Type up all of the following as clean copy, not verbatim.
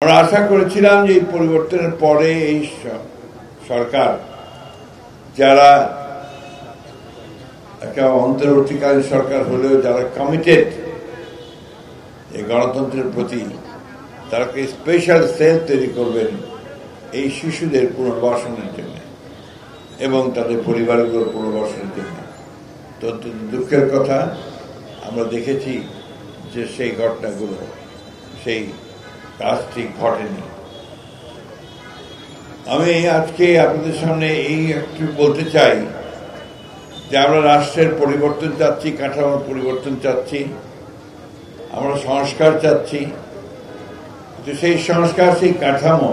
আমরা আশা করেছিলাম যে এই পরিবর্তনের পরে এই সরকার যারা একটা অন্তর্বর্তীকালীন সরকার হলেও যারা কমিটেড এই গণতন্ত্রের প্রতি, তারা স্পেশাল সেল তৈরি করবেন এই শিশুদের পুনর্বাসনের জন্য এবং তাদের পরিবারগুলোর পুনর্বাসনের জন্য। তো দুঃখের কথা, আমরা দেখেছি যে সেই ঘটনাগুলো, সেই কাজটি ঘটেনি। আমি আজকে আপনাদের সামনে এই একটু বলতে চাই যে আমরা রাষ্ট্রের পরিবর্তন চাচ্ছি, কাঠামোর পরিবর্তন চাচ্ছি, আমরা সংস্কার চাচ্ছি। কিন্তু সেই সংস্কার, সেই কাঠামো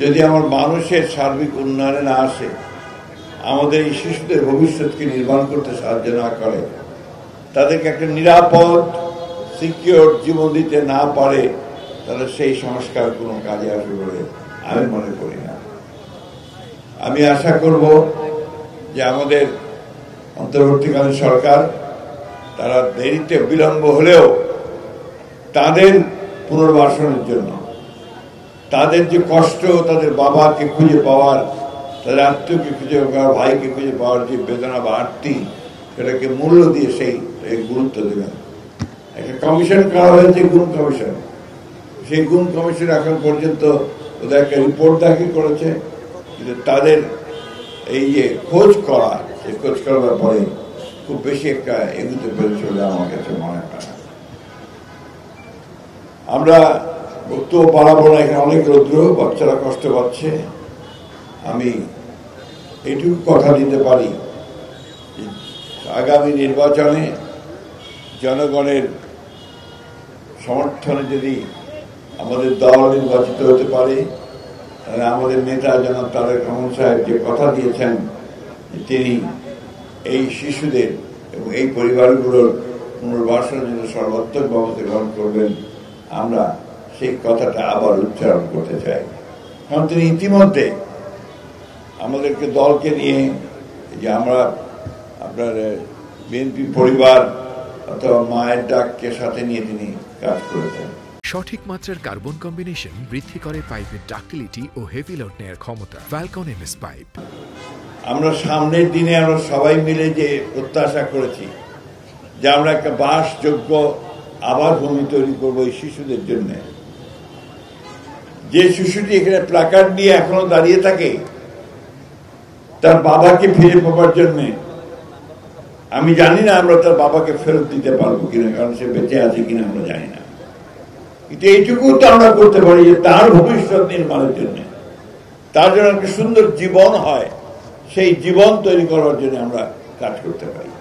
যদি আমার মানুষের সার্বিক উন্নয়নে না আসে, আমাদের এই শিশুদের ভবিষ্যৎকে নির্মাণ করতে সাহায্য না করে, তাদেরকে একটা নিরাপদ সিকিউর জীবন দিতে না পারে, তাহলে সেই সংস্কার কোনো কাজে আসবে বলে আমি মনে করি না। আমি আশা করব যে আমাদের অন্তর্বর্তীকালীন সরকার তারা দেরিতে বিলম্ব হলেও তাদের পুনর্বাসনের জন্য, তাদের যে কষ্ট, তাদের বাবাকে খুঁজে পাওয়ার, তাদের আত্মীয়কে খুঁজে পাওয়ার, ভাইকে খুঁজে পাওয়ার যে বেদনা বা আর্তি, সেটাকে মূল্য দিয়ে সেই গুরুত্ব দেবেন। একটা কমিশন করা হয়েছে, গুণ কমিশন। সেই গুণ কমিশন এখন পর্যন্ত ওদের একটা রিপোর্ট দাখিল করেছে, কিন্তু তাদের এই যে খোঁজ করা, সেই খোঁজ করার পরে খুব বেশি একটা এগুতে পেরেছে বলে আমার কাছে মনে হয় না। আমরা বক্তব্য বাড়াবো না, এখানে অনেক রৌদ্র, বাচ্চারা কষ্ট পাচ্ছে। আমি এইটুকু কথা দিতে পারি, আগামী নির্বাচনে জনগণের সমর্থনে যদি আমাদের দল নির্বাচিত হতে পারে, তাহলে আমাদের নেতা জনাব তারেক রহমান সাহেব যে কথা দিয়েছেন তিনি এই শিশুদের এবং এই পরিবারগুলোর পুনর্বাসনের জন্য সর্বাত্মক ব্যবস্থা গ্রহণ করবেন, আমরা সেই কথাটা আবার উচ্চারণ করতে চাই। কারণ তিনি ইতিমধ্যে আমাদেরকে দলকে নিয়ে, যে আমরা আপনার বিএনপি পরিবার অথবা মায়ের ডাককে সাথে নিয়ে তিনি কাজ করেছেন। সঠিক মাত্রার কার্বন কম্বিনেশন বৃদ্ধি করে পাইপের ডাক্টিলিটি ও হেভি লোড নেয়ার ক্ষমতা। Falcon MS pipe. আমরা সামনের দিনে আমরা সবাই মিলে যে প্রত্যাশা করেছি যে আমরা একটা বাসযোগ্য আবাস ভূমি তৈরি করবো এই শিশুদের জন্য। যে শিশুটি এখানে প্ল্যাকার্ড নিয়ে এখনো দাঁড়িয়ে থাকে তার বাবাকে ফিরে পাবার জন্য, আমি জানি না আমরা তার বাবাকে ফেরত দিতে পারবো কিনা, কারণ সে বেঁচে আছে কিনা আমরা জানি না, কিন্তু এইটুকু তো আমরা করতে পারি যে তার ভবিষ্যৎ নির্মাণের জন্য, তার জন্য একটা সুন্দর জীবন হয়, সেই জীবন তৈরি করার জন্য আমরা কাজ করতে পারি।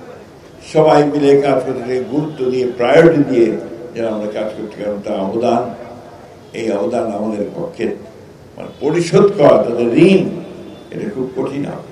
সবাই মিলে কাজ করতে, গুরুত্ব দিয়ে, প্রায়োরিটি দিয়ে যেন আমরা কাজ করতে, কারণ তার অবদান, এই অবদান আমাদের পক্ষে পরিশোধ করা, তাদের ঋণ, এটা খুব কঠিন হবে।